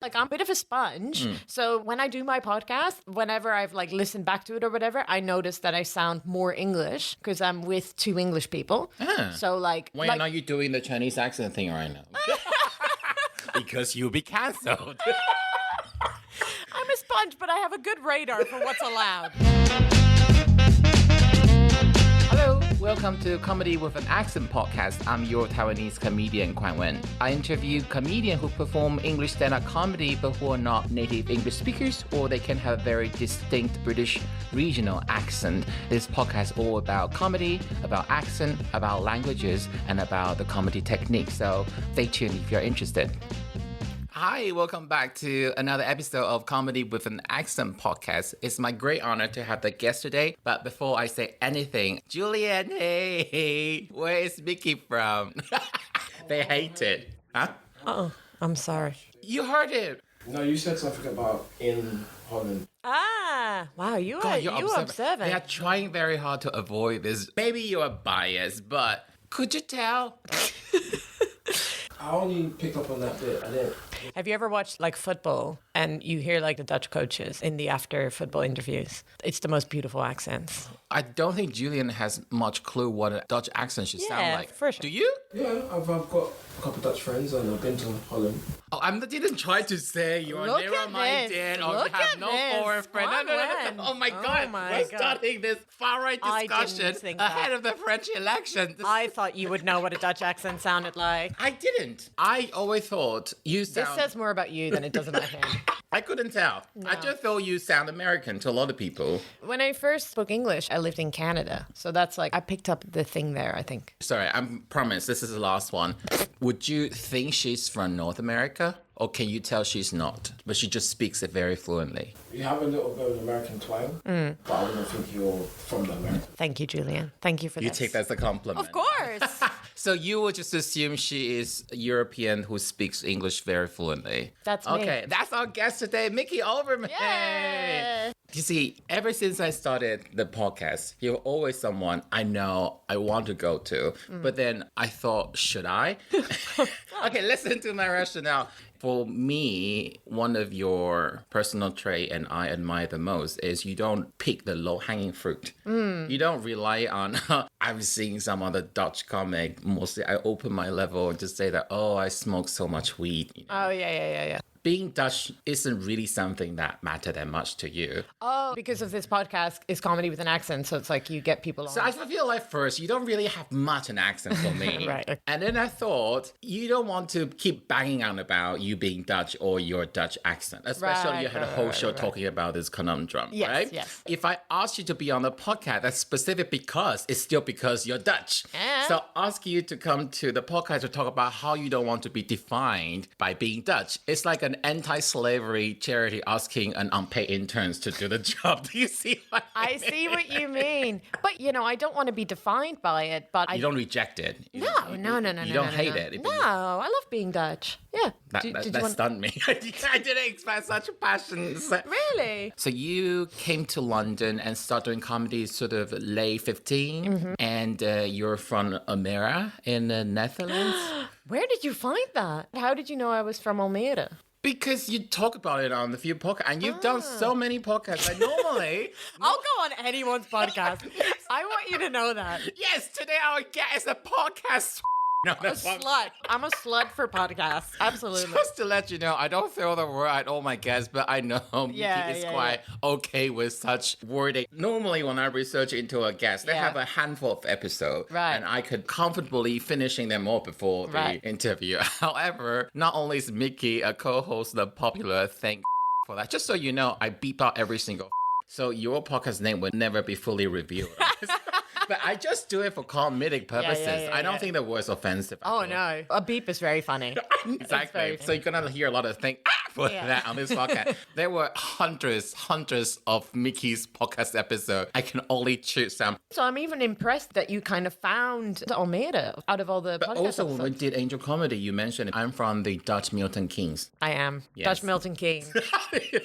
Like, I'm a bit of a sponge. So when I do my podcast, whenever I've like listened back to it or whatever, I notice that I sound more English because I'm with two English people. So like... Why are you doing the Chinese accent thing right now? Because you'll be cancelled. I'm a sponge, but I have a good radar for what's allowed. Hello, welcome to Comedy with an Accent podcast. I'm your Taiwanese comedian, Quan Wen. I interview comedians who perform English stand-up comedy but who are not native English speakers, or they can have very distinct British regional accent. This podcast is all about comedy, about accent, about languages, and about the comedy technique. So stay tuned if you're interested. Hi, welcome back to another episode of Comedy with an Accent podcast. It's my great honor to have the guest today. But before I say anything, Julian, hey, where is Micky from? They hate it. Huh? Oh, I'm sorry. You heard it. No, you said something about in Holland. Ah, wow, you are observant. They are trying very hard to avoid this. Maybe you are biased, but could you tell? I only picked up on that bit. I didn't. Have you ever watched like football and you hear like the Dutch coaches in the after football interviews? It's the most beautiful accents. I don't think Julian has much clue what a Dutch accent should sound like. For sure. Do you? Yeah, I've got a couple Dutch friends and I've been to Holland. Oh, I didn't try to say you're narrow-minded or Look have at no this. foreign friend. No. Oh my God. We're starting this far-right discussion ahead of the French election. I thought you would know what a Dutch accent sounded like. I didn't. I always thought you sound... This says more about you than it does about him. I couldn't tell. No. I just thought you sound American to a lot of people. When I first spoke English, I lived in Canada. So that's like, I picked up the thing there, I think. Sorry, I promise this is the last one. Would you think she's from North America? Or can you tell she's not? But she just speaks it very fluently. You have a little bit of an American twang, but I wouldn't think you're from the America. Thank you, Julian. Thank you for You this. take that as a compliment. Of course. So you would just assume she is a European who speaks English very fluently. That's me. Okay, that's our guest today, Micky Overman. Yeah. You see, ever since I started the podcast, you're always someone I know I want to go to. But then I thought, should I? Okay, listen to my rationale. For me, one of your personal trait and I admire the most is you don't pick the low-hanging fruit. You don't rely on, I'm seeing some other Dutch comic. Mostly I open my level and just say that, oh, I smoke so much weed. You know? Oh, yeah. Being Dutch isn't really something that matter that much to you. Oh, because of this podcast is comedy with an accent. So it's like you get people on. So I feel like first, you don't really have much an accent for me. Right. And then I thought, you don't want to keep banging on about you being Dutch or your Dutch accent. Especially you had a whole show talking about this conundrum, right? Yes. If I asked you to be on the podcast, that's specific because it's still because you're Dutch. So ask you to come to the podcast to talk about how you don't want to be defined by being Dutch. It's like an anti-slavery charity asking an unpaid interns to do the job. Do you see what I mean? see what you mean. But, I don't want to be defined by it, but You don't reject it. No. You don't hate it. No, I love being Dutch. Yeah. That stunned me. I didn't expect such a passion. Really? So you came to London and started doing comedy sort of late 15, and you're from Almere in the Netherlands? Where did you find that? How did you know I was from Almere? Because you talk about it on the few podcasts, and you've done so many podcasts. Like normally... I'll go on anyone's podcast. I want you to know that. Yes, today our guest is a podcast... No, A slut. I'm a slut for podcasts. Absolutely. Just to let you know, I don't throw the word at all my guests, but I know Micky is quite okay with such wording. Normally, when I research into a guest, they have a handful of episodes, and I could comfortably finishing them all before the interview. However, not only is Micky a co-host, the popular thank for that. Just so you know, I beep out every single so your podcast name would never be fully revealed. But I just do it for comedic purposes. I don't think the word's offensive. Oh, no. A beep is very funny. Exactly. So you're going to hear a lot of things for that on this podcast. There were hundreds of Micky's podcast episodes. I can only choose some. So I'm even impressed that you kind of found Almere out of all the podcast also, when we episodes. did Angel Comedy, you mentioned I'm from the Dutch Milton Keynes. I am. Yes. Dutch Milton Keynes.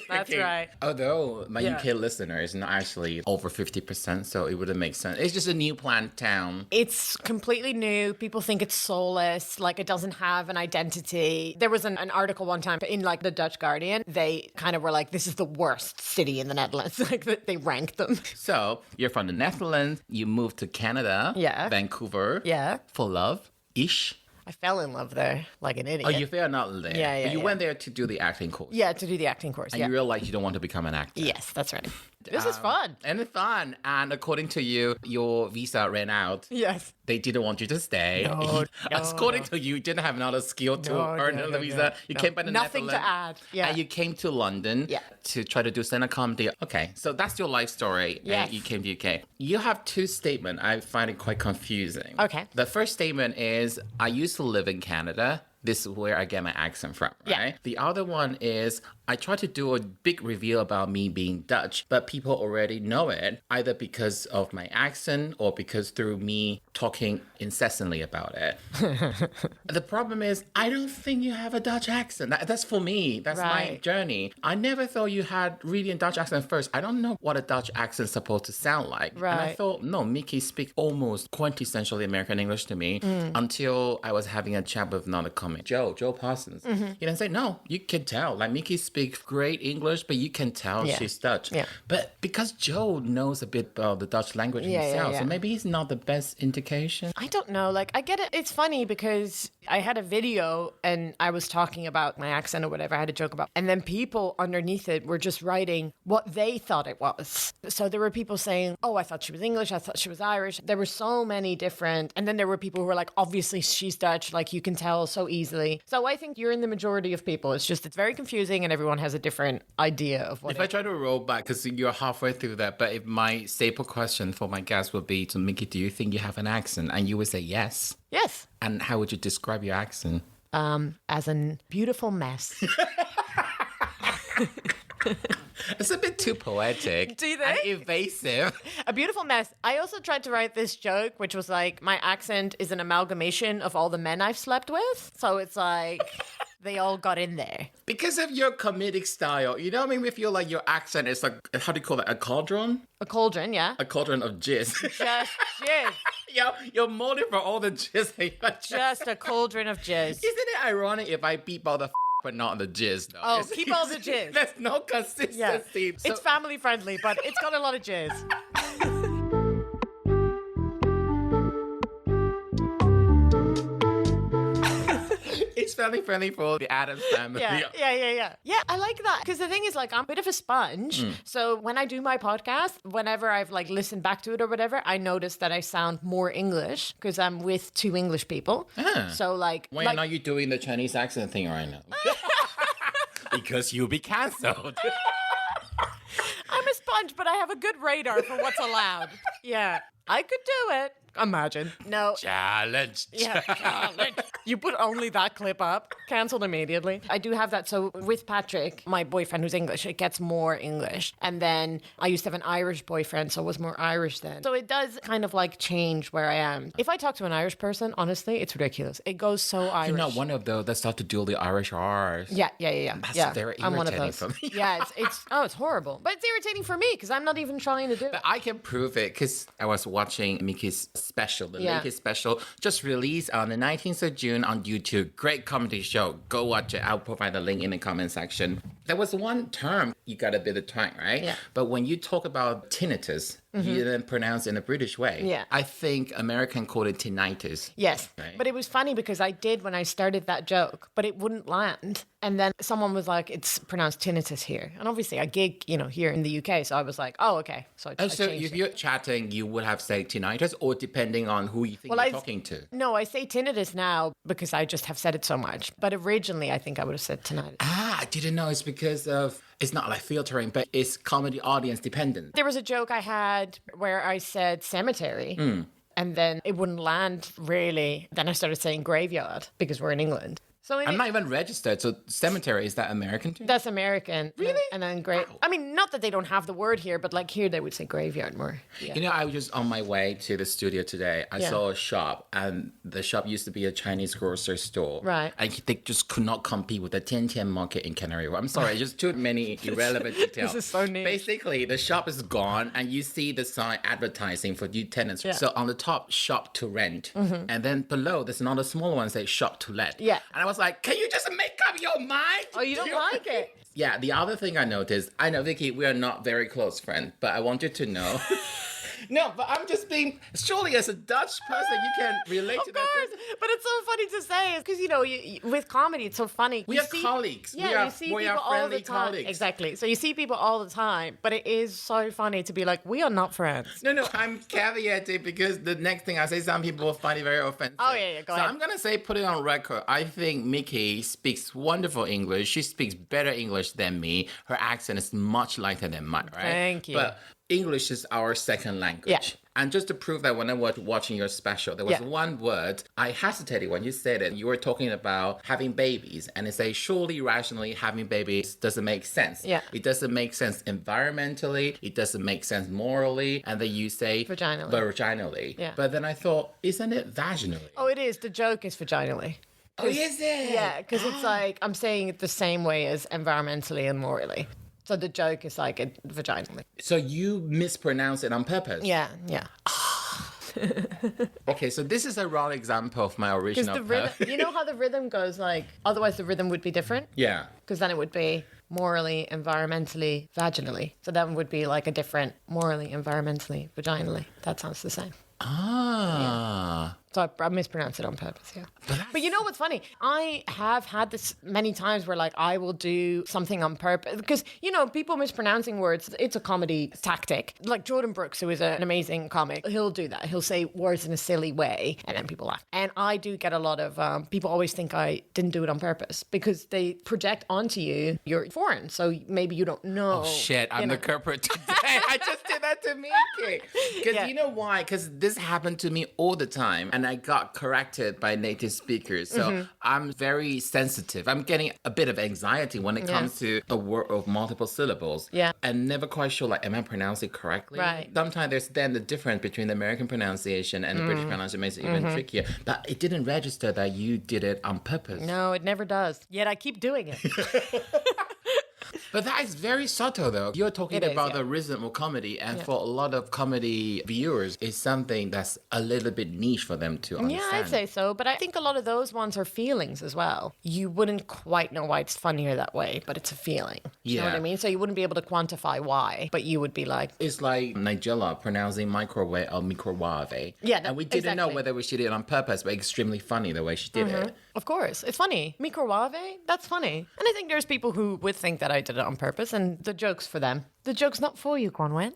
That's right. Although my UK listener is not actually over 50%, so it wouldn't make sense. It's just a new planned town. It's completely new. People think it's soulless, like it doesn't have an identity. There was an article one time in like the Dutch Guardian, they kind of were like, this is the worst city in the Netherlands. Like, they ranked them. So you're from the Netherlands. You moved to Canada. Yeah. Vancouver. Yeah. For love-ish. I fell in love there like an idiot. Oh, you fell not there. Yeah, But you went there to do the acting course. Yeah, to do the acting course. And yeah. you realized you don't want to become an actor. Yes, that's right. This is fun. And it's fun. And according to you, your visa ran out. Yes. They didn't want you to stay. No, According to you didn't have another skill to earn another visa. You came by the Nothing Netherlands. to add. Yeah. And you came to London to try to do stand-up comedy. Okay, so that's your life story. Yes. And you came to UK. You have two statements. I find it quite confusing. Okay. The first statement is, I used to live in Canada. This is where I get my accent from, right? Yeah. The other one is, I try to do a big reveal about me being Dutch, but people already know it, either because of my accent or because through me talking incessantly about it. The problem is, I don't think you have a Dutch accent. That's for me. That's my Right. journey. I never thought you had really a Dutch accent first. I don't know what a Dutch accent is supposed to sound like. And I Right. thought, no, Micky speaks almost quintessentially American English to me until I was having a chat with another comic, Joe Parsons. He then said, no, you can tell. Like, Micky speaks great English, but you can tell Yeah. she's Dutch. Yeah. But because Joe knows a bit about the Dutch language himself, yeah. so maybe he's not the best indication. I don't know. Like, I get it. It's funny because I had a video and I was talking about my accent or whatever I had a joke about. And then people underneath it were just writing what they thought it was. So there were people saying, oh, I thought she was English. I thought she was Irish. There were so many different. And then there were people who were like, obviously she's Dutch. Like, you can tell so easily. So I think you're in the majority of people. It's just, it's very confusing and everyone has a different idea of what If I try to roll back, because you're halfway through that, but if my staple question for my guest would be to Micky, do you think you have an accent? And you would say yes. Yes. And how would you describe your accent? As a beautiful mess. It's a bit too poetic. Do you and think? evasive. A beautiful mess. I also tried to write this joke, which was like, my accent is an amalgamation of all the men I've slept with. So it's like, they all got in there. Because of your comedic style, you know what I mean? We feel like your accent is like, how do you call it? A cauldron? A cauldron, yeah. A cauldron of jizz. Just jizz. Yo, you're molded for all the jizz. Just a cauldron of jizz. Isn't it ironic if I beep all the but not the jizz, though? Oh, keep all the jizz. There's no consistency. Yeah. So- It's family friendly, but it's got a lot of jizz. It's family friendly for the Addams family. Yeah. Yeah, I like that. Because the thing is, like, I'm a bit of a sponge. So when I do my podcast, whenever I've, like, listened back to it or whatever, I notice that I sound more English because I'm with two English people. So, like... Why like, are you doing the Chinese accent thing right now? Because you'll be cancelled. I'm a sponge, but I have a good radar for what's allowed. Yeah. I could do it. Imagine. No. Challenge. Yeah. You put only that clip up, cancelled immediately. I do have that. So with Patrick, my boyfriend who's English, it gets more English. And then I used to have an Irish boyfriend, so it was more Irish then. So it does kind of like change where I am. If I talk to an Irish person, honestly, it's ridiculous. It goes so Irish. You're not one of those that start to do the Irish R's. Yeah. That's very I'm one of irritating those. for me. Yeah, it's horrible. But it's irritating for me because I'm not even trying to do it. But I can prove it because I was watching Micky's special, the latest special, just released on the 19th of June on YouTube. Great comedy show. Go watch it. I'll provide the link in the comment section. There was one term, you got a bit of twang, right? Yeah. But when you talk about tinnitus, you then pronounce it in a British way. Yeah. I think American called it tinnitus. Yes. Right. But it was funny because I did when I started that joke, but it wouldn't land. And then someone was like, it's pronounced tinnitus here. And obviously I gig, here in the UK. So I was like, oh, okay. So I So changed if it. you're chatting, you would have said tinnitus, or depending on who you think you're talking to. No, I say tinnitus now because I just have said it so much. But originally I think I would have said tinnitus. I didn't know it's because of, it's not like filtering, but it's comedy audience dependent. There was a joke I had where I said cemetery. And then it wouldn't land really. Then I started saying graveyard because we're in England. So I'm not even registered. So cemetery, is that American too? That's American. Really? And then grave. I mean, not that they don't have the word here, but like here they would say graveyard more. Yeah. I was just on my way to the studio today. I saw a shop, and the shop used to be a Chinese grocery store. Right. And they just could not compete with the Tian Tian market in Canary Wharf. I'm sorry, just too many irrelevant details. This is so niche. Basically, the shop is gone, and you see the sign advertising for new tenants. So on the top, shop to rent. And then below, there's another small one say shop to let. Yeah. And I was was like, can you just make up your mind? Oh, you don't like it? Yeah, the other thing I noticed, I know, Vicky, we are not very close friends, but I want you to know. No, but I'm just being, surely as a Dutch person, you can relate to that. Of course, but it's so funny to say because, with comedy, it's so funny. We are colleagues. Yeah, you see people all the time. Colleagues. Exactly. So you see people all the time, but it is so funny to be like, we are not friends. No, I'm caveating because the next thing I say, some people will find it very offensive. Oh, yeah, go ahead. So I'm going to say, put it on record. I think Micky speaks wonderful English. She speaks better English than me. Her accent is much lighter than mine, right? Thank you. But English is our second language. Yeah. And just to prove that when I was watching your special, there was one word I hesitated when you said it. You were talking about having babies, and it says, surely rationally having babies doesn't make sense. Yeah. It doesn't make sense environmentally. It doesn't make sense morally. And then you say vaginally. Yeah. But then I thought, isn't it vaginally? Oh, it is. The joke is vaginally. Oh, is it? Yeah, because it's like I'm saying it the same way as environmentally and morally. So the joke is like vaginally. So you mispronounce it on purpose? Yeah. Okay, so this is a wrong example of my original. Because the rhythm, you know how the rhythm goes like, otherwise the rhythm would be different? Yeah. Because then it would be morally, environmentally, vaginally. So that would be like a different morally, environmentally, vaginally. That sounds the same. Ah. So I mispronounced it on purpose, yeah. But you know what's funny? I have had this many times where like I will do something on purpose because, people mispronouncing words, it's a comedy tactic. Like Jordan Brooks, who is an amazing comic, he'll do that. He'll say words in a silly way and then people laugh. And I do get a lot of, people always think I didn't do it on purpose because they project onto you, you're foreign. So maybe you don't know. Oh shit, I'm the culprit today. I just did that to Micky. Because you know why? Because this happened to me all the time. And I got corrected by native speakers. So I'm very sensitive. I'm getting a bit of anxiety when it comes to a word of multiple syllables. Yeah. And never quite sure, like, am I pronouncing it correctly? Right. Sometimes there's then the difference between the American pronunciation and the British pronunciation makes it even trickier. But it didn't register that you did it on purpose. No, it never does. Yet I keep doing it. But that is very subtle, though. You're talking about yeah. the rhythm of comedy, and for a lot of comedy viewers, it's something that's a little bit niche for them to understand. Yeah, I'd say so. But I think a lot of those ones are feelings as well. You wouldn't quite know why it's funnier that way, but it's a feeling. You know what I mean? So you wouldn't be able to quantify why, but you would be like... It's like Nigella pronouncing microwave or microwave. Yeah, and we didn't know whether she did it on purpose, but extremely funny the way she did it. Of course. It's funny. Microwave? That's funny. And I think there's people who would think that I did it on purpose, and the joke's for them. The joke's not for you, Conwen.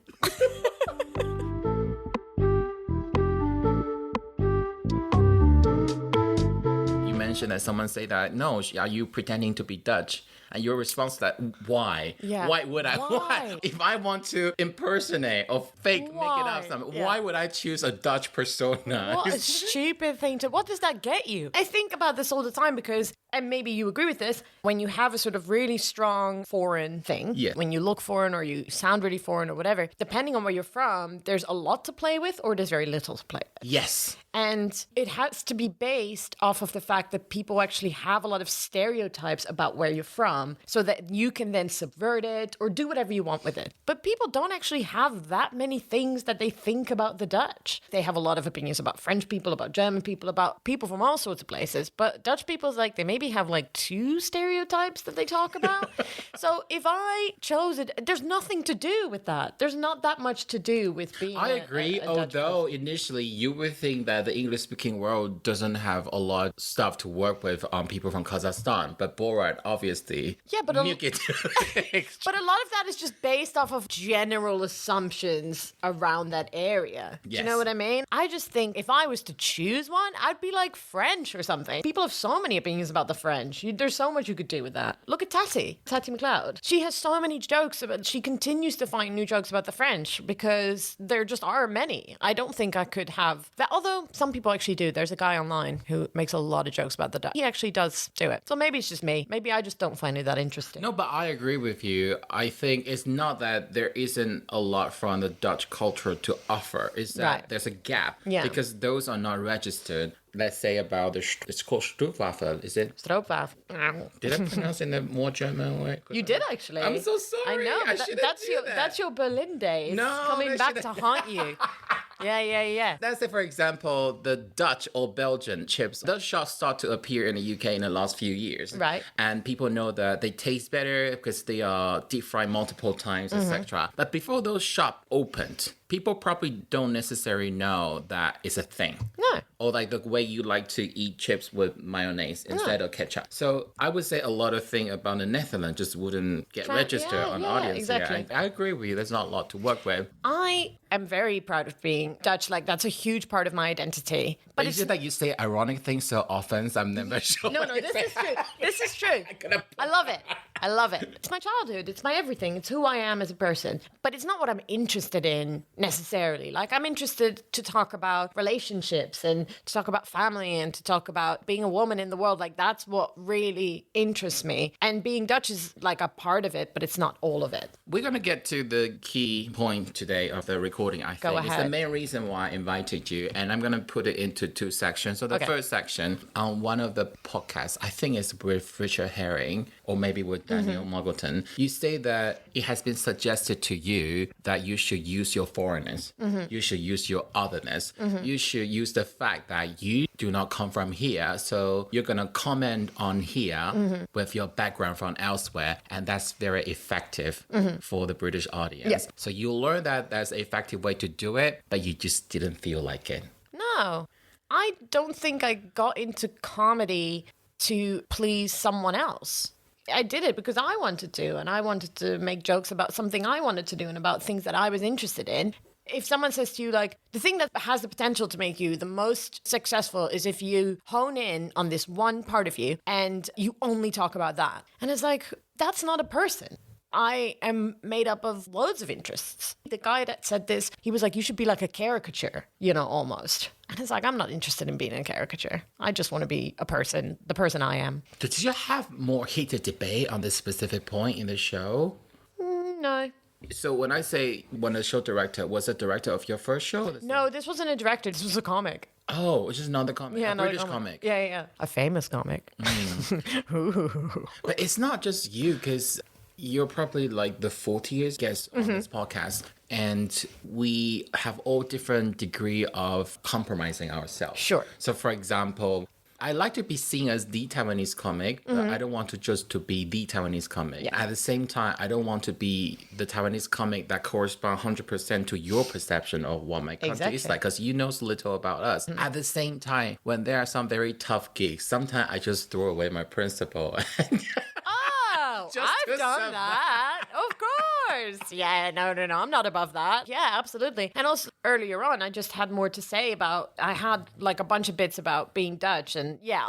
You mentioned that someone say that, no, are you pretending to be Dutch? And your response to that, why? Yeah. Why would I? Why? If I want to impersonate or make it up something, why would I choose a Dutch persona? What a stupid thing to... What does that get you? I think about this all the time because, and maybe you agree with this, when you have a sort of really strong foreign thing, when you look foreign or you sound really foreign or whatever, depending on where you're from, there's a lot to play with or there's very little to play with. Yes. And it has to be based off of the fact that people actually have a lot of stereotypes about where you're from so that you can then subvert it or do whatever you want with it. But people don't actually have that many things that they think about the Dutch. They have a lot of opinions about French people, about German people, about people from all sorts of places. But Dutch people's like, they maybe have like 2 stereotypes that they talk about. So if I chose it, there's nothing to do with that. There's not that much to do with being I agree, a Dutch although person. initially you would think that the English-speaking world doesn't have a lot of stuff to work with on people from Kazakhstan, but Borat obviously... Yeah, but But a lot of that is just based off of general assumptions around that area. Do you know what I mean? I just think if I was to choose one, I'd be like French or something. People have so many opinions about the French. There's so much you could do with that. Look at Tati McLeod. She has so many jokes about, she continues to find new jokes about the French because there just are many. I don't think I could have that, although some people actually do. There's a guy online who makes a lot of jokes about the Dutch. He actually does do it. So maybe it's just me. Maybe I just don't find it that interesting. No, but I agree with you. I think it's not that there isn't a lot from the Dutch culture to offer. It's that there's a gap. Yeah. Because those are not registered. Let's say about it's called Stroopwafel, is it? Stroopwafel. Did I pronounce it in a more German way? You did actually. I'm so sorry. I know. I shouldn't That's do your that. that's your Berlin days No, coming that back to shouldn't- haunt you. Yeah. Let's say, for example, the Dutch or Belgian chips, those shops start to appear in the UK in the last few years. Right. And people know that they taste better because they are deep fried multiple times, etc. But before those shops opened, people probably don't necessarily know that it's a thing. No. Or like the way you like to eat chips with mayonnaise instead of ketchup. So I would say a lot of things about the Netherlands just wouldn't get registered on audience. Exactly. I agree with you. There's not a lot to work with. I am very proud of being Dutch. Like, that's a huge part of my identity. But It's just that you say ironic things so often, so I'm never sure. No, this is true. This is true. I love it. I love it. It's my childhood. It's my everything. It's who I am as a person. But it's not what I'm interested in necessarily. Like, I'm interested to talk about relationships and to talk about family and to talk about being a woman in the world. Like, that's what really interests me. And being Dutch is like a part of it, but it's not all of it. We're going to get to the key point today of the recording, I think. Go It's the ahead. main reason why I invited you. And I'm going to put it into two sections. So the Okay. first section, on one of the podcasts, I think it's with Richard Herring or maybe with Daniel Muggleton, you say that it has been suggested to you that you should use your foreignness. You should use your otherness. You should use the fact that you do not come from here. So you're going to comment on here with your background from elsewhere. And that's very effective for the British audience. Yeah. So you learn that that's an effective way to do it, but you just didn't feel like it. No, I don't think I got into comedy to please someone else. I did it because I wanted to, and I wanted to make jokes about something I wanted to do and about things that I was interested in. If someone says to you, like, the thing that has the potential to make you the most successful is if you hone in on this one part of you and you only talk about that. And it's like, that's not a person. I am made up of loads of interests. The guy that said this, he was like, you should be like a caricature, almost. And it's like, I'm not interested in being a caricature. I just want to be a person, the person I am. Did you have more heated debate on this specific point in the show? No. So when I say when the show director, was the director of your first show? No, this wasn't a director. This was a comic. Oh, it's just another comic. Yeah, a another British comic. Yeah. A famous comic. But it's not just you, because you're probably like the 40th guest on this podcast. And we have all different degree of compromising ourselves. Sure. So for example, I like to be seen as the Taiwanese comic, but I don't want to just to be the Taiwanese comic. Yeah. At the same time, I don't want to be the Taiwanese comic that corresponds 100% to your perception of what my country is Exactly. like, because you know so little about us. At the same time, when there are some very tough gigs, sometimes I just throw away my principle. Oh, Just to I've done survive. that. Of course. Yeah, no. I'm not above that. Yeah, absolutely. And also earlier on, I just had more to say about, I had like a bunch of bits about being Dutch. And yeah,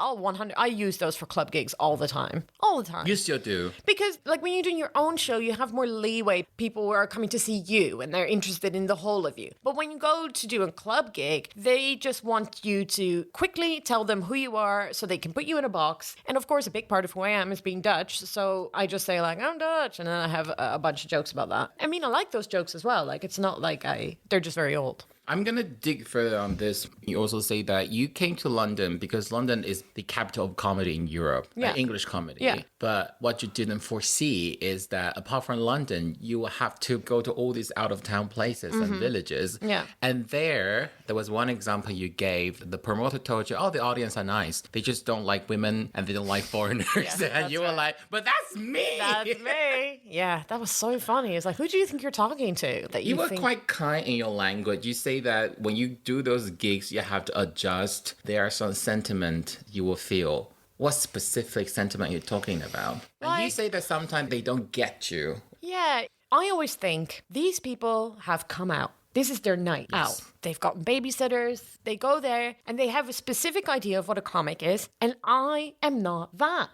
I use those for club gigs all the time. All the time. You still do. Because, like, when you're doing your own show, you have more leeway. People are coming to see you and they're interested in the whole of you. But when you go to do a club gig, they just want you to quickly tell them who you are so they can put you in a box. And of course, a big part of who I am is being Dutch. So I just say, like, I'm Dutch. And then I have a bunch of jokes about that. I mean, I like those jokes as well. Like, it's not like they're just very old. I'm going to dig further on this. You also say that you came to London because London is the capital of comedy in Europe, like English comedy. Yeah. But what you didn't foresee is that apart from London, you will have to go to all these out-of-town places and villages. Yeah. And there was one example you gave. The promoter told you, oh, the audience are nice. They just don't like women and they don't like foreigners. And that's you were right. like, but that's me. That's me. Yeah, that was so funny. It's like, who do you think you're talking to? That You were think... quite kind in your language. You say that when you do those gigs, you have to adjust. There are some sentiment you will feel. What specific sentiment you're talking about? And you Like- say that sometimes they don't get you. Yeah, I always think these people have come out. This is their night out. They've gotten babysitters. They go there and they have a specific idea of what a comic is. And I am not that.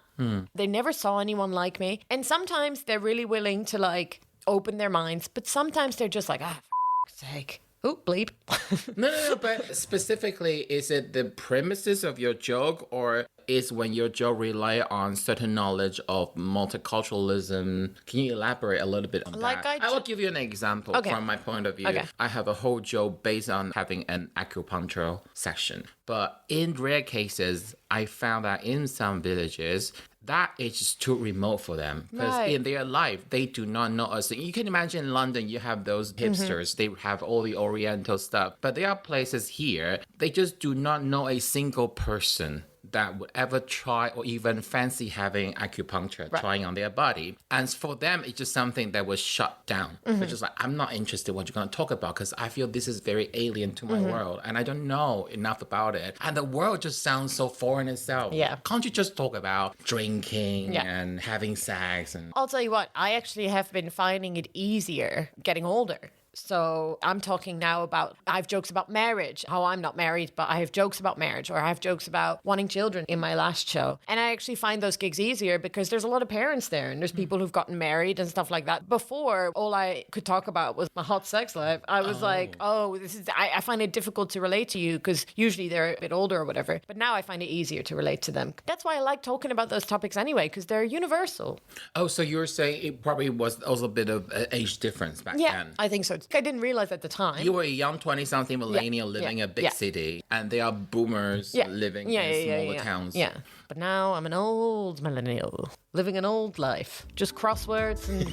They never saw anyone like me. And sometimes they're really willing to like open their minds. But sometimes they're just like, for f***'s sake. Oh, bleep. No, but specifically, is it the premises of your joke, or is when your joke rely on certain knowledge of multiculturalism? Can you elaborate a little bit on Like that? I will give you an example Okay. from my point of view. Okay. I have a whole joke based on having an acupuncture section. But in rare cases, I found that in some villages, that is just too remote for them. Because Right. in their life, they do not know us. You can imagine in London, you have those hipsters. They have all the Oriental stuff. But there are places here, they just do not know a single person that would ever try or even fancy having acupuncture, trying on their body. And for them, it's just something that was shut down. They're just like, I'm not interested in what you're going to talk about because I feel this is very alien to my world and I don't know enough about it. And the world just sounds so foreign itself. Yeah. Can't you just talk about drinking and having sex? And I'll tell you what, I actually have been finding it easier getting older. So I'm talking now about, I have jokes about marriage, how I'm not married, but I have jokes about marriage, or I have jokes about wanting children in my last show. And I actually find those gigs easier because there's a lot of parents there and there's people who've gotten married and stuff like that. Before, all I could talk about was my hot sex life. I was like, I find it difficult to relate to you because usually they're a bit older or whatever. But now I find it easier to relate to them. That's why I like talking about those topics anyway, because they're universal. oh, so you're saying it probably was also a bit of an age difference back then? I think so. I didn't realize at the time. You were a young 20-something millennial living in a big city, and they are boomers living in smaller towns. Yeah. But now I'm an old millennial, living an old life. Just crosswords and...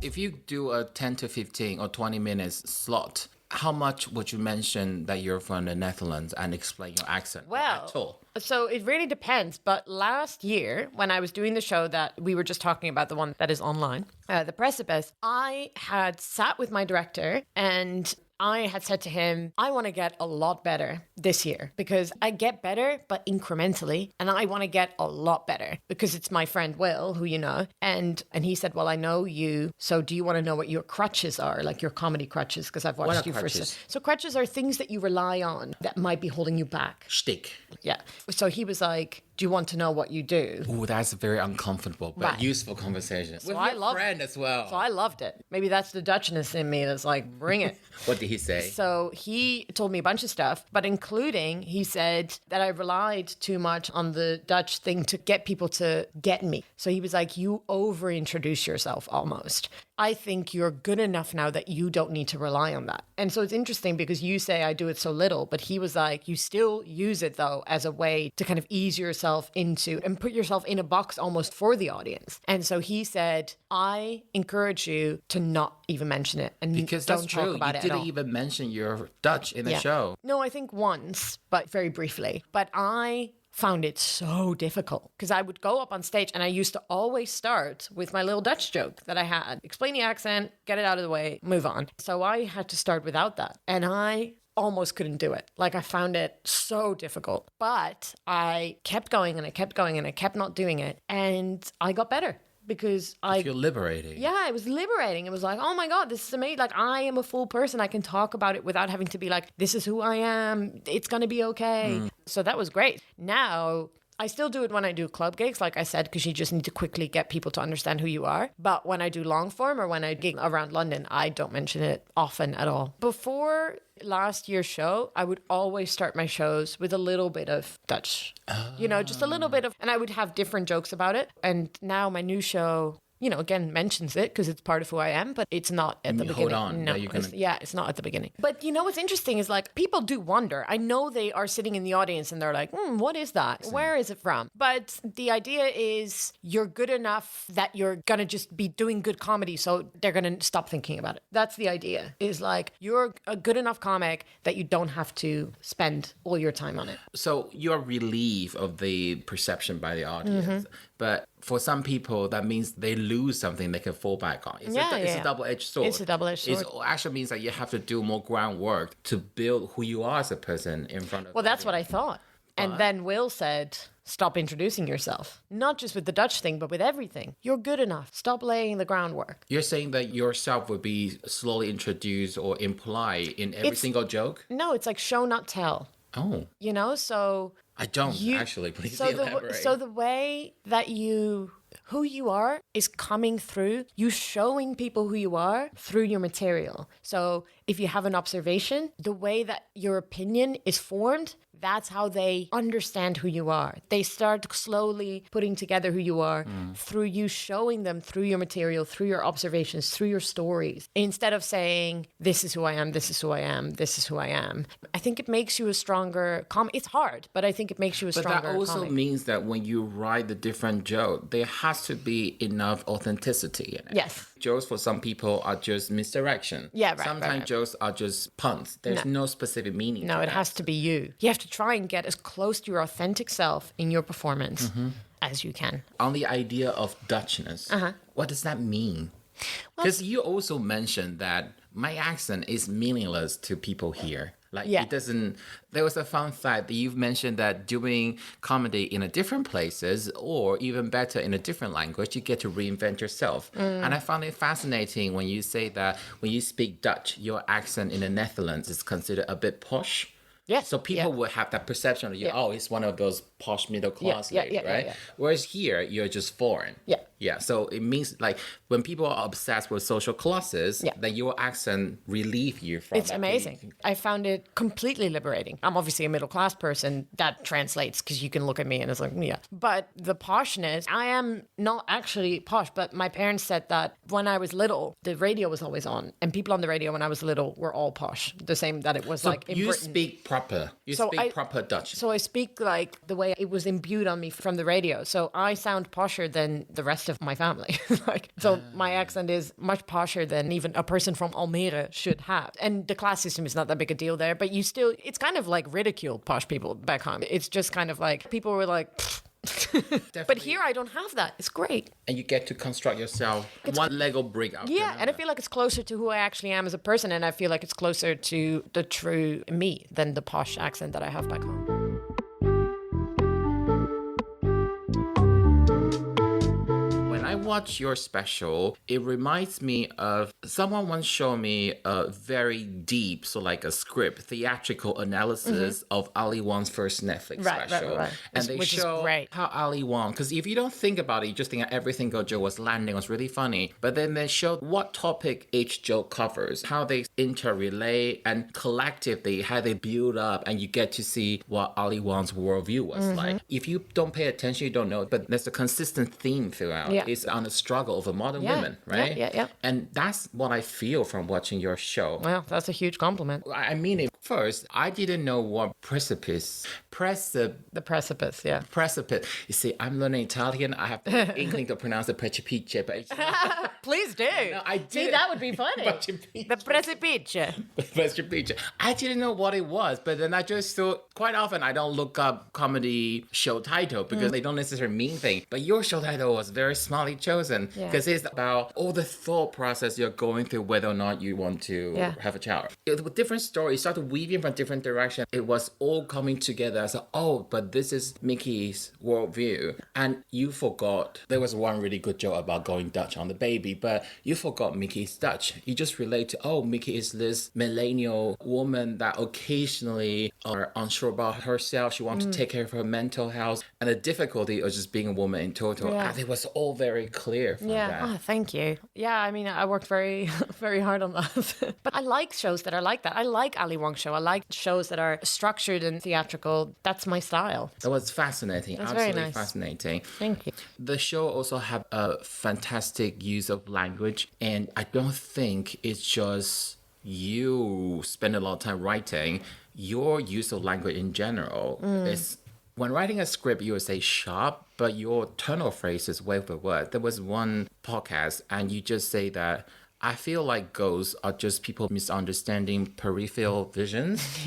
If you do a 10 to 15 or 20 minutes slot, how much would you mention that you're from the Netherlands and explain your accent? Well, At all? so it really depends. But last year, when I was doing the show that we were just talking about, the one that is online, the Precipice, I had sat with my director and I had said to him, I want to get a lot better this year because I get better, but incrementally. And I want to get a lot better because it's my friend Will, who you know. And he said, well, I know you. So do you want to know what your crutches are, like your comedy crutches? Because I've watched you crutches? So crutches are things that you rely on that might be holding you back. Shtick. Yeah. So he was like, do you want to know what you do? Oh, that's a very uncomfortable but useful conversation. With I your love friend as well. So I loved it. Maybe that's the Dutchness in me that's like, bring it. What did he say? So he told me a bunch of stuff, but including he said that I relied too much on the Dutch thing to get people to get me. So he was like, you over-introduce yourself almost. I think you're good enough now that you don't need to rely on that. And so it's interesting because you say I do it so little, but he was like, you still use it though as a way to kind of ease yourself into and put yourself in a box almost for the audience. And so he said, I encourage you to not even mention it and because don't that's talk true. about You it at didn't all. even mention your Dutch in the show. No, I think once, but very briefly. But I found it so difficult because I would go up on stage and I used to always start with my little Dutch joke that I had. Explain the accent, get it out of the way, move on. So I had to start without that. And I almost couldn't do it. Like I found it so difficult. But I kept going and I kept going and I kept not doing it. And I got better. Because I feel liberating. Yeah, it was liberating. It was like, oh my God, this is amazing. Like, I am a full person. I can talk about it without having to be like, this is who I am. It's going to be okay. So that was great. Now, I still do it when I do club gigs, like I said, because you just need to quickly get people to understand who you are. But when I do long form or when I gig around London, I don't mention it often at all. Before last year's show, I would always start my shows with a little bit of Dutch, you know, just a little bit of, and I would have different jokes about it. And now my new show, you know, again, mentions it because it's part of who I am, but it's not at the beginning. Hold on. No, it's not at the beginning. But you know what's interesting is like people do wonder. I know they are sitting in the audience and they're like, what is that? Where is it from? But the idea is you're good enough that you're going to just be doing good comedy. So they're going to stop thinking about it. That's the idea, is like you're a good enough comic that you don't have to spend all your time on it. So you're relieved of the perception by the audience. But for some people, that means they lose something they can fall back on. It's a double-edged sword. It's a double-edged sword. It actually means that you have to do more groundwork to build who you are as a person in front of. Well, that's what I thought. And then Will said, stop introducing yourself. Not just with the Dutch thing, but with everything. You're good enough. Stop laying the groundwork. You're saying that yourself would be slowly introduced or implied in every single joke? No, it's like show, not tell. Oh. You know, so... I don't actually. Please elaborate. So the way that who you are is coming through, you showing people who you are through your material. So if you have an observation, the way that your opinion is formed, that's how they understand who you are. They start slowly putting together who you are through you showing them through your material, through your observations, through your stories, instead of saying, this is who I am, this is who I am, this is who I am. I think it makes you a stronger comic. It's hard, but I think it makes you a stronger But that also comic. means that when you write the different joke, there has to be enough authenticity in it. Yes. Jokes for some people are just misdirection. Yeah, right, Sometimes right. jokes are just puns. There's no specific meaning No, to it that. has to be you. You have to try and get as close to your authentic self in your performance as you can. On the idea of Dutchness, what does that mean? Because you also mentioned that my accent is meaningless to people here. Like, Yeah. it doesn't... There was a fun fact that you've mentioned that doing comedy in a different places, or even better, in a different language, you get to reinvent yourself. And I found it fascinating when you say that when you speak Dutch, your accent in the Netherlands is considered a bit posh. Yeah, So people would have that perception of you, oh, it's one of those posh middle class ladies, right? yeah. Whereas here, you're just foreign. Yeah. Yeah, so it means like when people are obsessed with social classes, Yeah. then your accent relieve you from It's that. amazing. I found it completely liberating. I'm obviously a middle class person. That translates because you can look at me and it's like, yeah. But the poshness, I am not actually posh, but my parents said that when I was little, the radio was always on. And people on the radio when I was little were all posh. The same that it was So like in you Britain. speak proper. You So speak I- proper Dutch. So I speak like the way it was imbued on me from the radio. So I sound posher than the rest of my family. So my accent is much posher than even a person from Almere should have. And the class system is not that big a deal there, but you still, it's kind of like ridiculed posh people back home. It's just kind of like, people were like, but here I don't have that. It's great. And you get to construct yourself one Lego brick after Yeah, and I another. feel like it's closer to who I actually am as a person, and I feel like it's closer to the true me than the posh accent that I have back home. When I watch your special, it reminds me of someone once showed me a very deep, so like a script, theatrical analysis of Ali Wong's first Netflix Right, special. right. And they Which is show great. how Ali Wong, because if you don't think about it, you just think that every single joke was landing, was really funny. But then they showed what topic each joke covers, how they interrelate, and collectively how they build up, and you get to see what Ali Wong's worldview was like. If you don't pay attention, you don't know. But there's a consistent theme throughout. Yeah. It's on the struggle of a modern Yeah, women, yeah, right? yeah. And that's what I feel from watching your show. Well, that's a huge compliment. I mean it. First, I didn't know what Precipice. The precipice, yeah. Precipice. You see, I'm learning Italian. I have the inkling to pronounce the Precipice, but it's Please do. I See, did. that would be funny. Precipice. The precipice. Precipice. I didn't know what it was, but then I just thought, quite often I don't look up comedy show title because they don't necessarily mean things. But your show title was very smartly chosen Yeah. because it's about all the thought process you're going through whether or not you want to Yeah. have a child. It was different stories, started weaving from different directions. It was all coming together as but this is Micky's worldview. And you forgot, there was one really good joke about going Dutch on the baby, but you forgot Micky's Dutch. You just relate to, Micky is this millennial woman that occasionally are unsure about herself. She wants to take care of her mental health and the difficulty of just being a woman in total. Yeah. And it was all very clear from Yeah. that. Oh, thank you. Yeah, I mean, I worked very, very hard on that. But I like shows that are like that. I like Ali Wong's show. I like shows that are structured and theatrical. That's my style. It was fascinating, That's very absolutely nice. fascinating. Thank you. The show also have a fantastic use of language, and I don't think it's just you spend a lot of time writing. Your use of language in general is, when writing a script, you would say sharp, but your turn of phrase is word for word. There was one podcast, and you just say that I feel like ghosts are just people misunderstanding peripheral visions.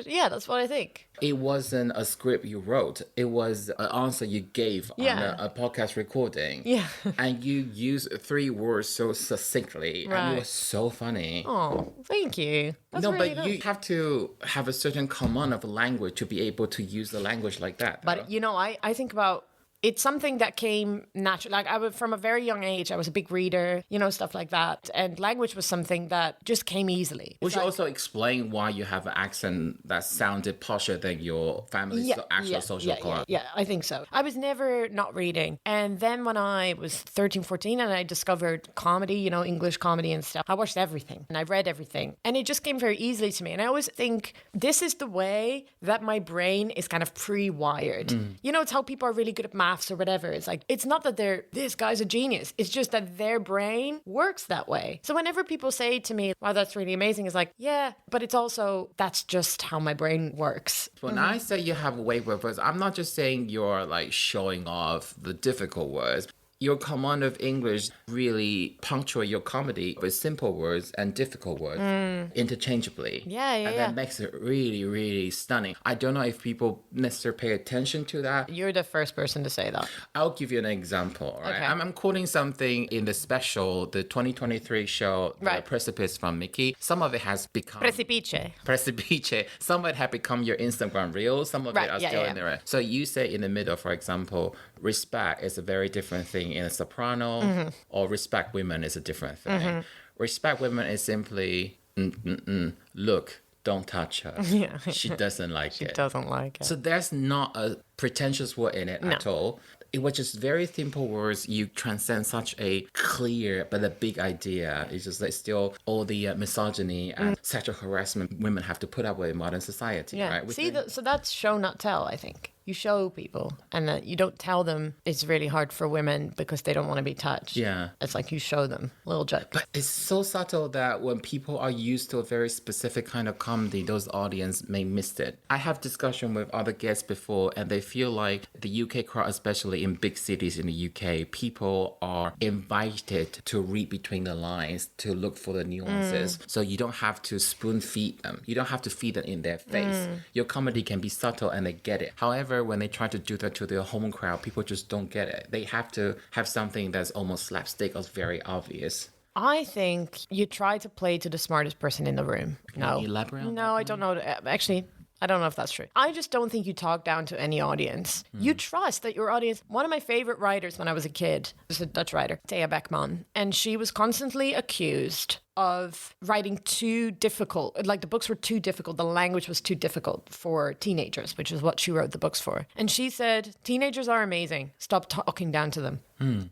Yeah, that's what I think. It wasn't a script you wrote. It was an answer you gave Yeah. on a podcast recording. Yeah. And you used 3 words so succinctly. And Right. it was so funny. Oh, thank you. That's No, really but nice. you have to have a certain command of language to be able to use the language like that. But, you know, I think about it's something that came naturally. Like from a very young age, I was a big reader, stuff like that. And language was something that just came easily. We should also explain why you have an accent that sounded posher than your family's actual social class. Yeah, I think so. I was never not reading. And then when I was 13, 14, and I discovered comedy, English comedy and stuff, I watched everything and I read everything. And it just came very easily to me. And I always think this is the way that my brain is kind of pre-wired. It's how people are really good at maths or whatever. It's like, it's not that this guy's a genius. It's just that their brain works that way. So whenever people say to me, wow, that's really amazing, it's like, yeah, but it's also, that's just how my brain works. When I say you have way more words, I'm not just saying you're like showing off the difficult words. Your command of English really punctuate your comedy with simple words and difficult words interchangeably. And that makes it really, really stunning. I don't know if people necessarily pay attention to that. You're the first person to say that. I'll give you an example. Right? Okay. I'm quoting something in the special, the 2023 show, Precipice from Micky. Some of it has become... Precipice. Some of it have become your Instagram reel. Some of it are still in there. So you say in the middle, for example, respect is a very different thing in a soprano, or respect women is a different thing. Respect women is simply, look, don't touch her. She doesn't like it. She doesn't like it. So there's not a pretentious word in it at all. It was just very simple words. You transcend such a clear but a big idea. It's just like still all the misogyny and sexual harassment women have to put up with in modern society. Right? So that's show not tell, I think. You show people, and that you don't tell them it's really hard for women because they don't want to be touched. Yeah. It's like you show them. Little joke. But it's so subtle that when people are used to a very specific kind of comedy, those audience may miss it. I have discussion with other guests before, and they feel like the UK crowd, especially in big cities in the UK, people are invited to read between the lines, to look for the nuances. So you don't have to spoon feed them. You don't have to feed it in their face. Your comedy can be subtle and they get it. However, when they try to do that to their home crowd, people just don't get it. They have to have something that's almost slapstick or very obvious. I think you try to play to the smartest person in the room. Can you elaborate on that? No, I don't know. Actually, I don't know if that's true. I just don't think you talk down to any audience. You trust that your audience... One of my favorite writers when I was a kid was a Dutch writer, Thea Beckman, and she was constantly accused of writing too difficult. Like the books were too difficult. The language was too difficult for teenagers, which is what she wrote the books for. And she said, teenagers are amazing. Stop talking down to them.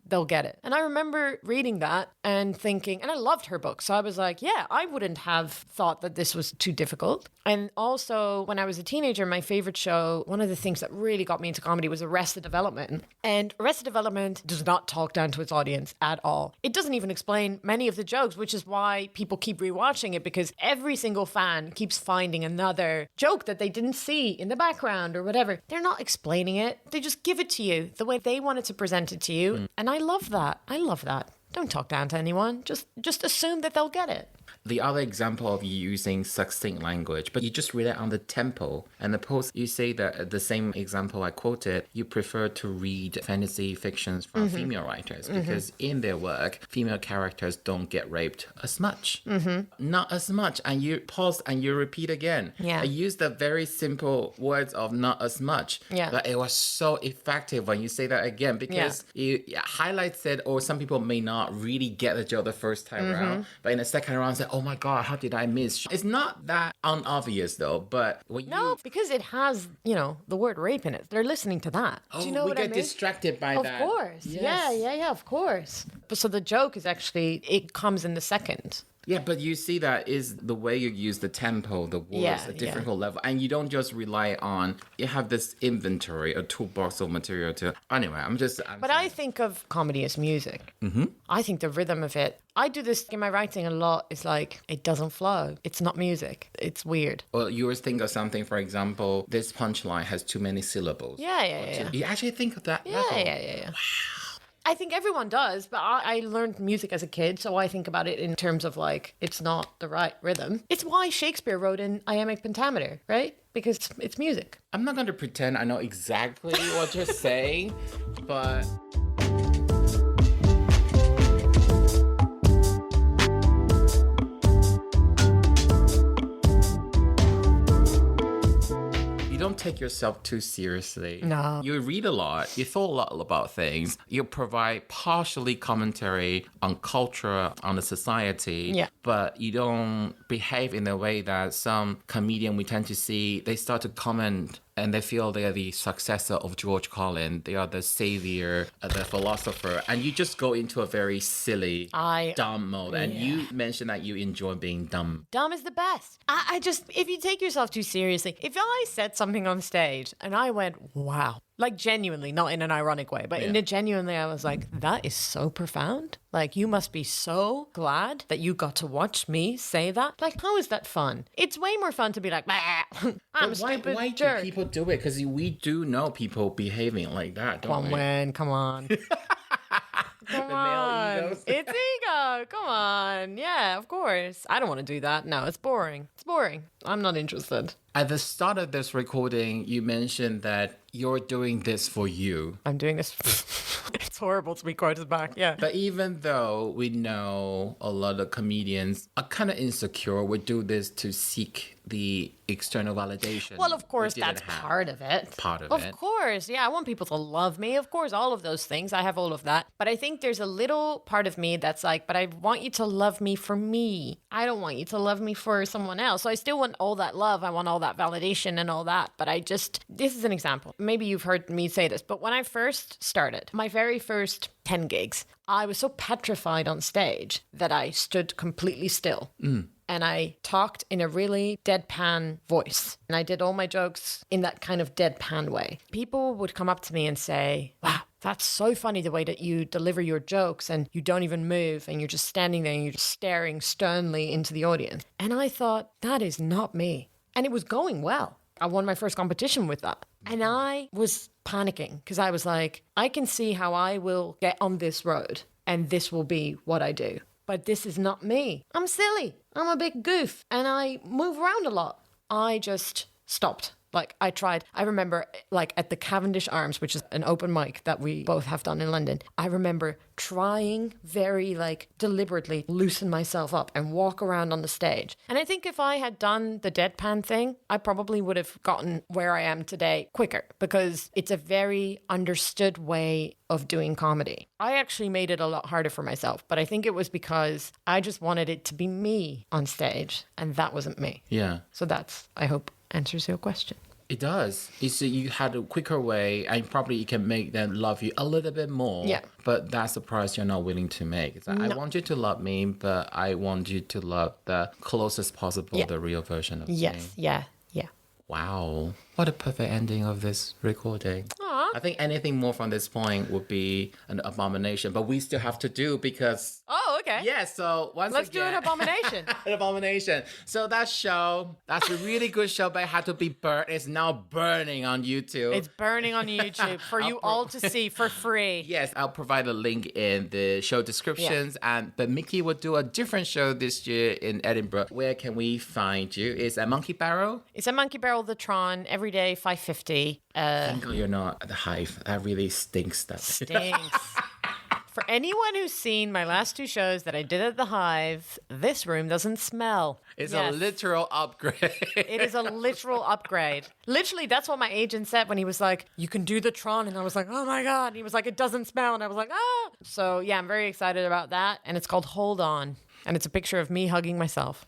They'll get it. And I remember reading that and thinking, and I loved her book. So I was like, yeah, I wouldn't have thought that this was too difficult. And also when I was a teenager, my favorite show, one of the things that really got me into comedy was Arrested Development. And Arrested Development does not talk down to its audience at all. It doesn't even explain many of the jokes, which is why people keep rewatching it, because every single fan keeps finding another joke that they didn't see in the background or whatever. They're not explaining it. They just give it to you the way they wanted to present it to you. And I love that. Don't talk down to anyone. Just assume that they'll get it. The other example of you using succinct language, but you just rely on the tempo. And the post, you say that the same example I quoted, you prefer to read fantasy fictions from female writers because in their work, female characters don't get raped as much. Not as much. And you pause and you repeat again. Yeah. I used the very simple words of not as much. Yeah. But it was so effective when you say that again because it highlights it, or some people may not really get the joke the first time around. But in the second round, say, oh my God, how did I miss? It's not that unobvious though, but because it has, the word rape in it. They're listening to that. Do you know what I mean? We get distracted by that. Of course. Yes. Yeah, of course. But so the joke is actually, it comes in the second. Yeah, but you see that is the way you use the tempo, the words, a different level. And you don't just rely on, you have this inventory, a toolbox of material to... Anyway, I think of comedy as music. I think the rhythm of it, I do this in my writing a lot. It's like, it doesn't flow. It's not music. It's weird. Well, you always think of something, for example, this punchline has too many syllables. Yeah. You actually think of that level? Yeah. Wow. I think everyone does, but I learned music as a kid, so I think about it in terms of like, it's not the right rhythm. It's why Shakespeare wrote in iambic pentameter, right? Because it's music. I'm not going to pretend I know exactly what you're saying, but... don't don't take yourself too seriously. No. You read a lot. You thought a lot about things. You provide partially commentary on culture, on the society. Yeah. But you don't behave in a way that some comedian we tend to see, they start to comment and they feel they are the successor of George Carlin. They are the savior, the philosopher. And you just go into a very silly, dumb mode. And you mentioned that you enjoy being dumb. Dumb is the best. I just, if you take yourself too seriously, if I said something on stage and I went, wow, like genuinely, not in an ironic way, but in a genuinely, I was like, that is so profound. Like, you must be so glad that you got to watch me say that. Like, how is that fun? It's way more fun to be like, I'm a stupid why jerk. do people do it? Because we do know people behaving like that, don't we? Come on. Come on. egos. It's ego. Come on. Yeah, of course. I don't want to do that. No, it's boring. It's boring. I'm not interested. At the start of this recording, you mentioned that you're doing this for you. I'm doing this. It's horrible to be quoted back. Yeah. But even though we know a lot of comedians are kind of insecure, we do this to seek the external validation. Well, of course, we didn't that's have. part of it. Part of it. Of course. Yeah, I want people to love me. Of course, all of those things. I have all of that. But I think there's a little part of me that's like, but I want you to love me for me. I don't want you to love me for someone else. So I still want all that love. I want all that validation and all that. But this is an example. Maybe you've heard me say this, but when I first started, my very first 10 gigs, I was so petrified on stage that I stood completely still. And I talked in a really deadpan voice. And I did all my jokes in that kind of deadpan way. People would come up to me and say, wow, that's so funny the way that you deliver your jokes and you don't even move and you're just standing there and you're just staring sternly into the audience. And I thought, that is not me. And it was going well. I won my first competition with that. And I was panicking because I was like, I can see how I will get on this road and this will be what I do. But this is not me. I'm silly. I'm a big goof and I move around a lot. I just stopped. Like I tried. I remember like at the Cavendish Arms, which is an open mic that we both have done in London. I remember trying very like deliberately loosen myself up and walk around on the stage. And I think if I had done the deadpan thing, I probably would have gotten where I am today quicker because it's a very understood way of doing comedy. I actually made it a lot harder for myself, but I think it was because I just wanted it to be me on stage and that wasn't me. Yeah. So that's, I hope, answers your question. It does. It's you had a quicker way, and probably you can make them love you a little bit more. Yeah. But that's the price you're not willing to make. It's like, I want you to love me, but I want you to love the closest possible, the real version of me. Yes. Yeah. Wow. What a perfect ending of this recording. Aw. I think anything more from this point would be an abomination, but we still have to do because... Oh, okay. Yeah, so Let's do an abomination. An abomination. So that show, that's a really good show, but it had to be burnt. It's now burning on YouTube. It's burning on YouTube for you all to see for free. Yes, I'll provide a link in the show descriptions. But Micky will do a different show this year in Edinburgh. Where can we find you? It's at Monkey Barrel? It's a Monkey Barrel the Tron every day, 5:50. Thank God you're not at the Hive. That really stinks. That Stinks. For anyone who's seen my last two shows that I did at the Hive, this room doesn't smell. It's a literal upgrade. It is a literal upgrade. Literally, that's what my agent said when he was like, you can do the Tron. And I was like, oh my God. And he was like, it doesn't smell. And I was like, ah. So yeah, I'm very excited about that. And it's called Hold On. And it's a picture of me hugging myself.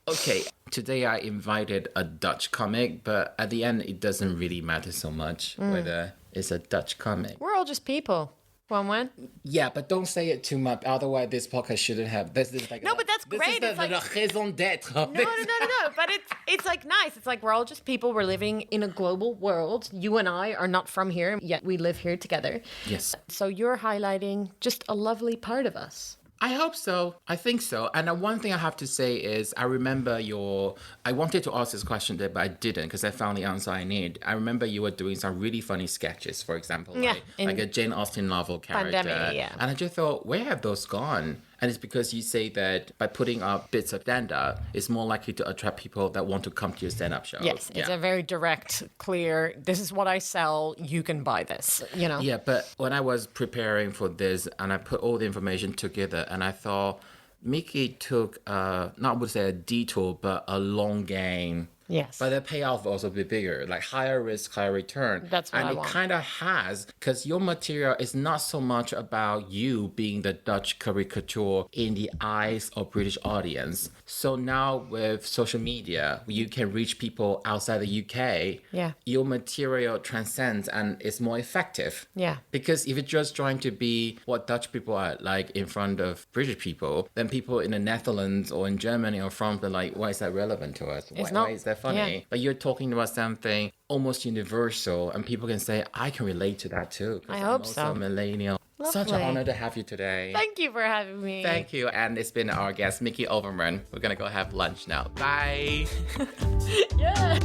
Okay, today I invited a Dutch comic, but at the end, it doesn't really matter so much whether it's a Dutch comic. We're all just people. One. Yeah, but don't say it too much. Otherwise, this podcast shouldn't have. This is like No, but that's great. This is It's the raison d'être. No. But it's like nice. It's like we're all just people. We're living in a global world. You and I are not from here, yet we live here together. Yes. So you're highlighting just a lovely part of us. I hope so. I think so. And one thing I have to say is I remember I wanted to ask this question there, but I didn't because I found the answer I need. I remember you were doing some really funny sketches, for example, like a Jane Austen novel character. Pandemic, yeah. And I just thought, where have those gone? And it's because you say that by putting up bits of stand-up, it's more likely to attract people that want to come to your stand-up show. Yes, it's a very direct, clear, this is what I sell, you can buy this, you know? Yeah, but when I was preparing for this and I put all the information together and I thought Micky took, not would say a detour, but a long game Yes. But the payoff will also be bigger, like higher risk, higher return. That's what and I it want. kind of has, because your material is not so much about you being the Dutch caricature in the eyes of British audience. So now with social media, you can reach people outside the UK. Yeah. Your material transcends and is more effective. Yeah. Because if you're just trying to be what Dutch people are like in front of British people, then people in the Netherlands or in Germany or France are like, why is that relevant to us? Why is that funny? Yeah. But you're talking about something almost universal, and people can say, I can relate to that too. I I'm hope also so. a millennial. Such an Lovely. honor to have you today. Thank you for having me. Thank you. And it's been our guest, Micky Overman. We're going to go have lunch now. Bye. Yeah.